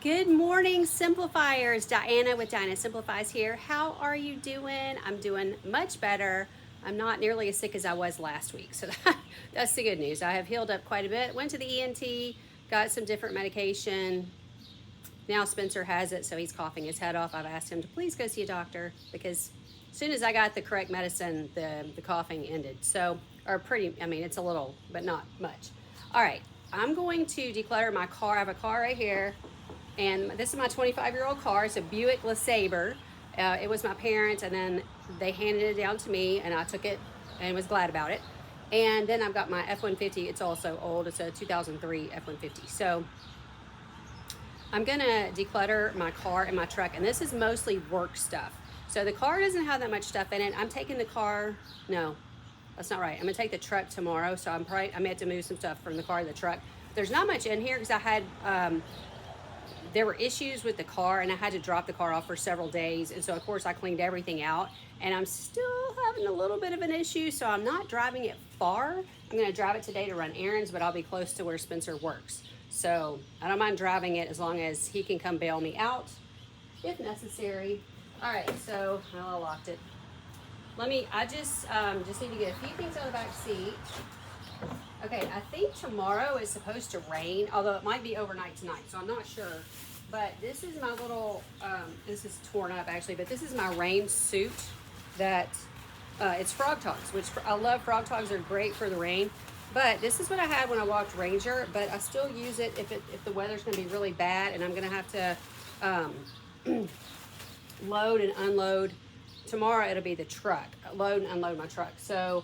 Good morning, Simplifiers. Diana with Diana Simplifies here. How are you doing? I'm doing much better. I'm not nearly as sick as I was last week, so that's the good news. I have healed up quite a bit. Went to the ENT, got some different medication. Now Spencer has it, so he's coughing his head off. I've asked him to please go see a doctor because as soon as I got the correct medicine, the coughing ended. So, or pretty, I mean, it's a little, but not much. All right, I'm going to declutter my car. I have a car right here, and this is my 25-year-old car. It's a Buick LeSabre. It was my parents, and then they handed it down to me, and I took it and was glad about it. And then I've got my F-150. It's also old. It's a 2003 F-150. So I'm gonna declutter my car and my truck, and this is mostly work stuff. So the car doesn't have that much stuff in it. I'm taking the car, no, that's not right. I'm gonna take the truck tomorrow, so I may have to move some stuff from the car to the truck. There's not much in here because I had, there were issues with the car and I had to drop the car off for several days. And so of course I cleaned everything out, and I'm still having a little bit of an issue. So I'm not driving it far. I'm gonna drive it today to run errands, but I'll be close to where Spencer works. So I don't mind driving it as long as he can come bail me out if necessary. All right, so I locked it. I just need to get a few things out of the back seat. Okay, I think tomorrow is supposed to rain, although it might be overnight tonight, so I'm not sure. But this is my little, this is torn up actually, but this is my rain suit that, it's Frog Togs, which I love. Frog Togs are great for the rain. But this is what I had when I walked Ranger, but I still use it if the weather's gonna be really bad and I'm gonna have to load and unload. Tomorrow it'll be the truck, load and unload my truck. So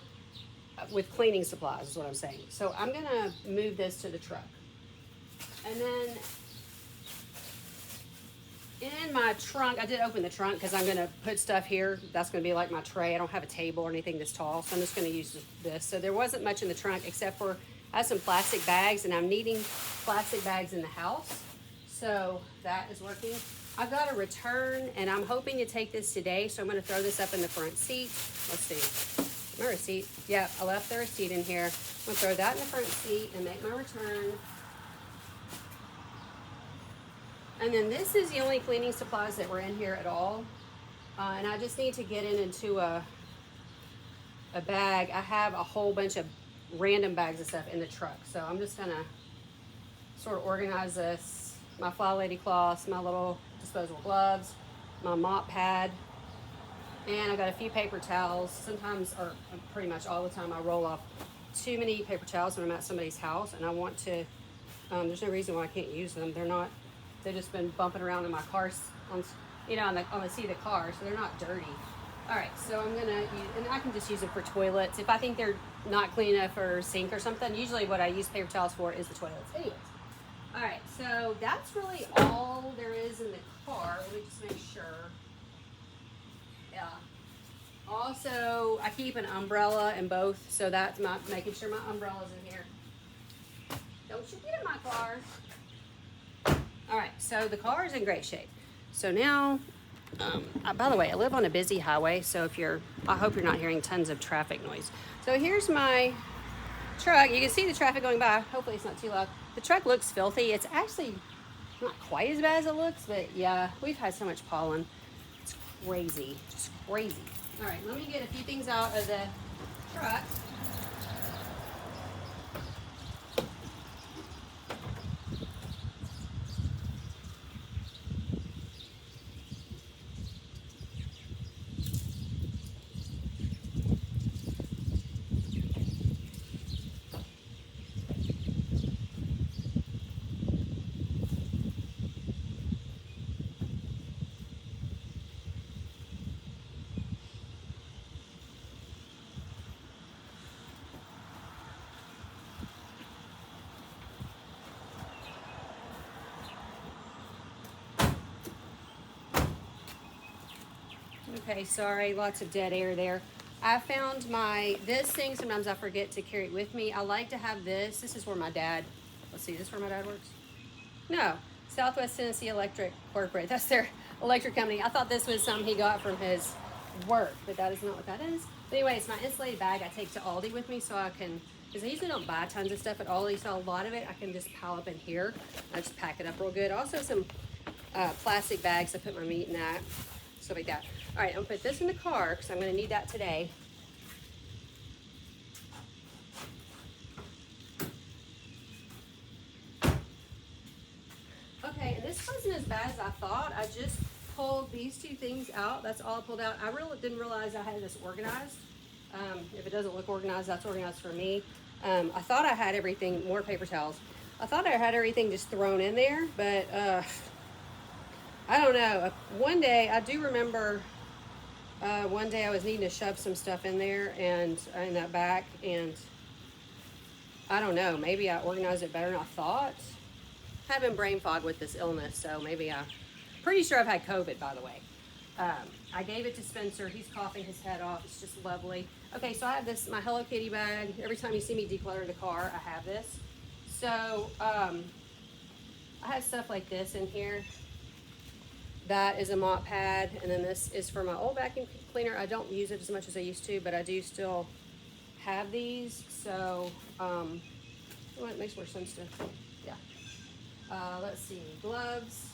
with cleaning supplies is what I'm saying. So I'm gonna move this to the truck. And then in my trunk, I did open the trunk because I'm gonna put stuff here. That's gonna be like my tray. I don't have a table or anything this tall, so I'm just gonna use this. So there wasn't much in the trunk except for I have some plastic bags, and I'm needing plastic bags in the house. So that is working. I've got a return, and I'm hoping to take this today, so I'm gonna throw this up in the front seat. Let's see, my receipt. Yeah, I left the receipt in here. I'm gonna throw that in the front seat and make my return. And then this is the only cleaning supplies that were in here at all. And I just need to get it into a bag. I have a whole bunch of random bags of stuff in the truck. So I'm just gonna sort of organize this. My Fly Lady cloths, my little disposable gloves, my mop pad, and I got a few paper towels. Sometimes, or pretty much all the time, I roll off too many paper towels when I'm at somebody's house, and I want to, there's no reason why I can't use them. They've just been bumping around in my car, on the seat of the car, so they're not dirty. All right, so I'm gonna use, and I can just use them for toilets. If I think they're not clean enough for a sink or something, usually what I use paper towels for is the toilets. Anyways, all right, so that's really all there is in the car. Let me just make sure. Yeah. Also, I keep an umbrella in both, so that's making sure my umbrella's in here. Don't you get in my car. All right, so the car is in great shape. So now, by the way, I live on a busy highway, so I hope you're not hearing tons of traffic noise. So here's my truck. You can see the traffic going by. Hopefully it's not too loud. The truck looks filthy. It's actually not quite as bad as it looks, but yeah, we've had so much pollen. It's crazy, just crazy. All right, let me get a few things out of the truck. Okay, sorry, lots of dead air there. I found this thing, sometimes I forget to carry it with me. I like to have this. This is where my dad, let's see, this is where my dad works? No, Southwest Tennessee Electric Corporate. That's their electric company. I thought this was something he got from his work, but that is not what that is. But anyway, it's my insulated bag I take to Aldi with me so I can because I usually don't buy tons of stuff at all. So a lot of it I can just pile up in here. I just pack it up real good. Also some plastic bags. I put my meat in that, stuff like that. All right, I'm gonna put this in the car because I'm gonna need that today. Okay, and this wasn't as bad as I thought. I just pulled these two things out. That's all I pulled out. I really didn't realize I had this organized. If it doesn't look organized, that's organized for me. I thought I had everything, more paper towels. I thought I had everything just thrown in there, but I don't know. One day, I do remember one day I was needing to shove some stuff in there and in that back, and I don't know, maybe I organized it better than I thought. Having brain fog with this illness, so maybe pretty sure I've had COVID, by the way. I gave it to Spencer. He's coughing his head off. It's just lovely. Okay, so I have this, my Hello Kitty bag. Every time you see me declutter the car, I have this. So I have stuff like this in here. That is a mop pad, and then this is for my old vacuum cleaner. I don't use it as much as I used to, but I do still have these. So well, it makes more sense to, yeah. Let's see, gloves.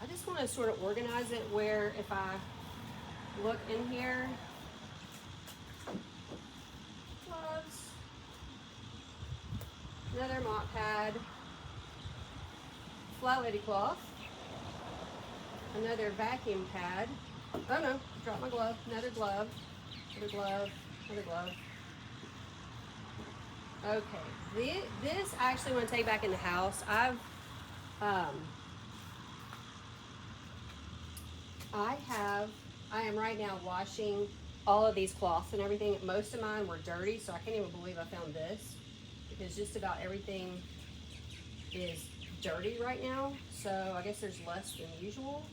I just want to sort of organize it where if I look in here, gloves, another mop pad, flat lady cloth, another vacuum pad. Oh no, dropped my glove. Another glove, another glove, another glove. Okay, this I actually want to take back in the house. I am right now washing all of these cloths and everything. Most of mine were dirty, so I can't even believe I found this, because just about everything is dirty right now. So I guess there's less than usual.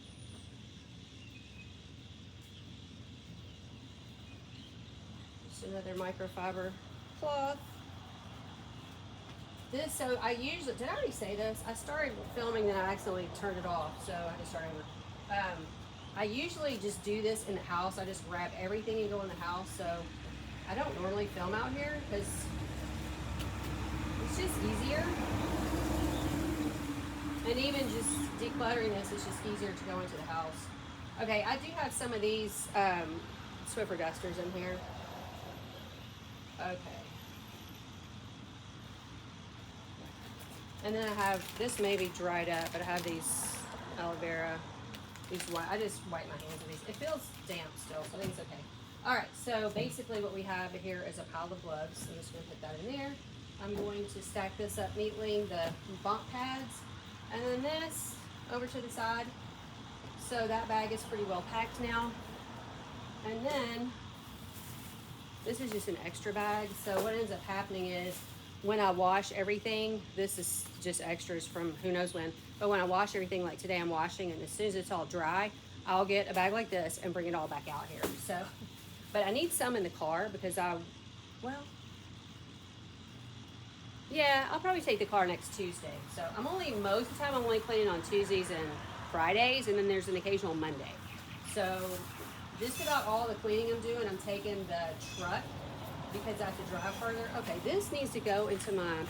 Just another microfiber cloth. This, so I usually, did I already say this? I started filming and I accidentally turned it off, so I just started over. I usually just do this in the house. I just grab everything and go in the house. So I don't normally film out here because it's just easier. And even just decluttering this, it's just easier to go into the house. Okay, I do have some of these Swiffer dusters in here. Okay. And then I have, this may be dried up, but I have these aloe vera. I just wipe my hands with these. It feels damp still, so I think it's okay. All right, so basically what we have here is a pile of gloves. I'm just gonna put that in there. I'm going to stack this up neatly, the bump pads, and then this over to the side. So that bag is pretty well packed now. And then this is just an extra bag. So what ends up happening is when I wash everything, this is just extras from who knows when, but when I wash everything, like today I'm washing, and as soon as it's all dry, I'll get a bag like this and bring it all back out here. So, but I need some in the car because well, yeah, I'll probably take the car next Tuesday. So most of the time I'm only cleaning on Tuesdays and Fridays, and then there's an occasional Monday. So just about all the cleaning I'm doing, I'm taking the truck because I have to drive further. Okay, this needs to go into the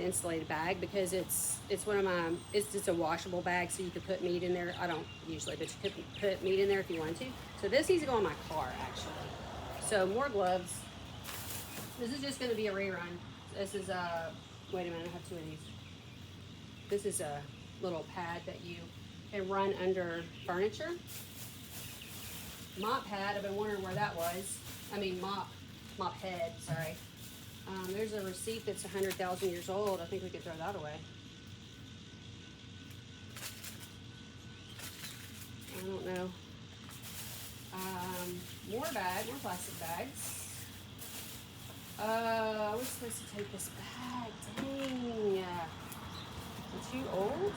insulated bag because it's one of my, it's just a washable bag, so you could put meat in there. I don't usually, but you could put meat in there if you wanted to. So this needs to go in my car, actually. So more gloves. This is just gonna be a rerun. This is wait a minute, I have two of these. This is a little pad that you can run under furniture. Mop pad, I've been wondering where that was. I mean mop head, sorry. There's a receipt that's 100,000 years old. I think we could throw that away. I don't know. More plastic bags. I was supposed to take this bag, dang. It's too old?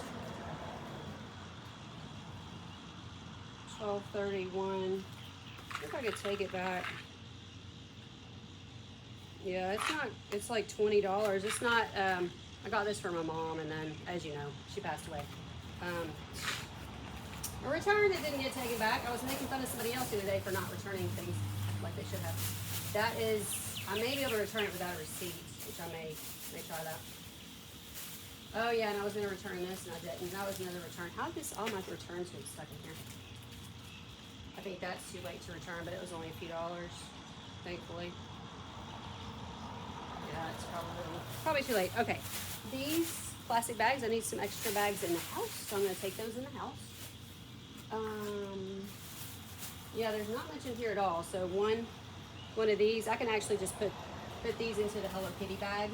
1231. I think I could take it back. Yeah, it's like $20. It's not, I got this for my mom, and then, as you know, she passed away. A return that didn't get taken back. I was making fun of somebody else the other day for not returning things like they should have. that is, I may be able to return it without a receipt, which I may try that. Oh yeah, and I was gonna return this and I didn't. That was another return. How did this, all my returns get stuck in here? I think that's too late to return, but it was only a few dollars, thankfully. Yeah, it's probably too late. Okay, these plastic bags, I need some extra bags in the house, so I'm gonna take those in the house. Yeah, there's not much in here at all. So one of these, I can actually just put these into the Hello Kitty bag.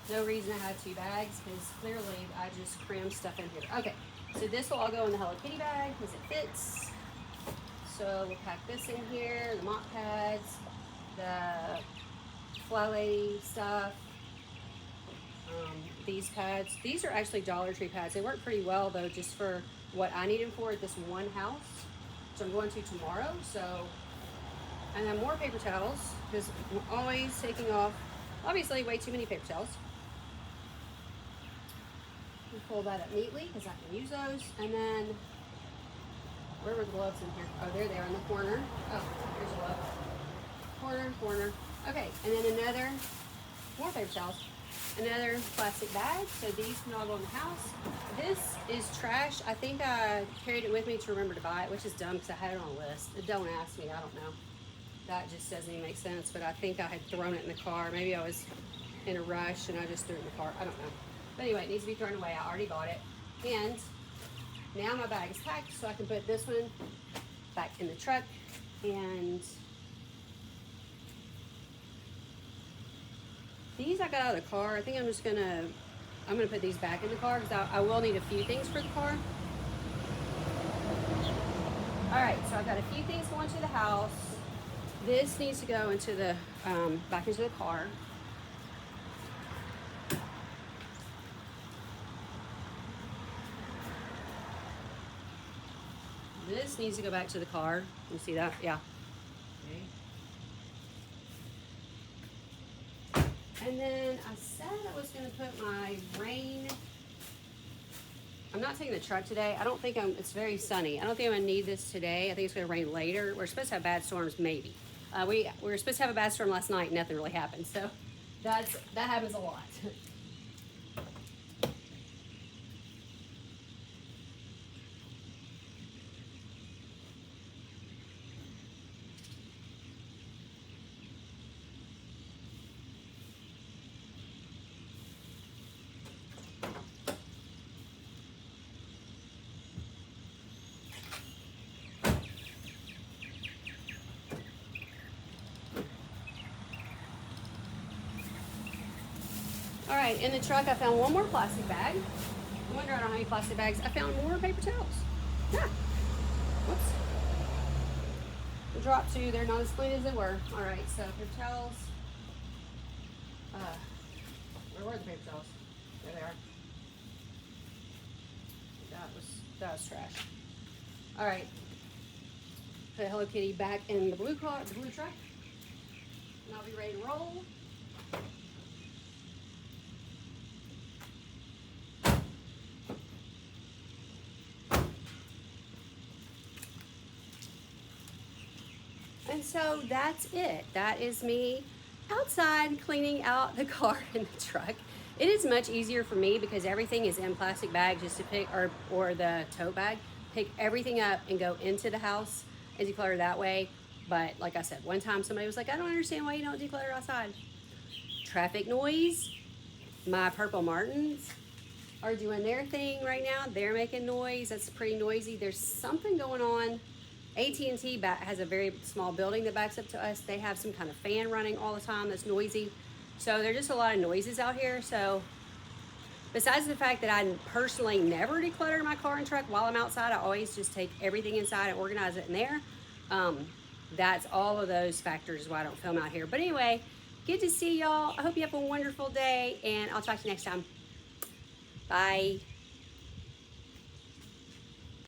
No reason to have two bags because clearly I just crammed stuff in here. Okay, so this will all go in the Hello Kitty bag because it fits. So we'll pack this in here, the mop pads, the Fly Lady stuff, these pads. These are actually Dollar Tree pads. They work pretty well though, just for what I need them for at this one house, which I'm going to tomorrow. So, and then more paper towels because I'm always taking off, obviously, way too many paper towels. We fold that up neatly because I can use those. And then, where were the gloves in here? Oh, there they are in the corner. Oh, here's a glove. Corner. Okay, and then more paper towels. Another plastic bag, so these can all go in the house. This is trash. I think I carried it with me to remember to buy it, which is dumb because I had it on a list. Don't ask me, I don't know. That just doesn't even make sense, but I think I had thrown it in the car. Maybe I was in a rush and I just threw it in the car. I don't know. But anyway, it needs to be thrown away. I already bought it. And now my bag is packed, so I can put this one back in the truck. And these I got out of the car. I think I'm gonna put these back in the car because I will need a few things for the car. All right, so I've got a few things going to the house. This needs to go into the back into the car. This needs to go back to the car. You see that? Yeah. Okay. And then I said I was going to put my rain. I'm not taking the truck today. I don't think it's very sunny. I don't think I'm going to need this today. I think it's going to rain later. We're supposed to have bad storms, maybe. We were supposed to have a bad storm last night. Nothing really happened. So that happens a lot. All right, in the truck, I found one more plastic bag. I wonder I don't have any plastic bags. I found more paper towels. Yeah. Whoops. I dropped two. They're not as clean as they were. All right, so paper towels. Where were the paper towels? There they are. That was trash. All right. Put Hello Kitty back in the blue truck, and I'll be ready to roll. And so that's it. That is me outside cleaning out the car and the truck. It is much easier for me because everything is in plastic bags just to pick, or the tote bag, pick everything up and go into the house and declutter that way. But like I said, one time somebody was like, I don't understand why you don't declutter outside. Traffic noise. My purple Martins are doing their thing right now. They're making noise. That's pretty noisy. There's something going on. AT&T has a very small building that backs up to us. They have some kind of fan running all the time that's noisy. So there's just a lot of noises out here. So besides the fact that I personally never declutter my car and truck while I'm outside, I always just take everything inside and organize it in there. That's all of those factors why I don't film out here. But anyway, good to see y'all. I hope you have a wonderful day, and I'll talk to you next time. Bye.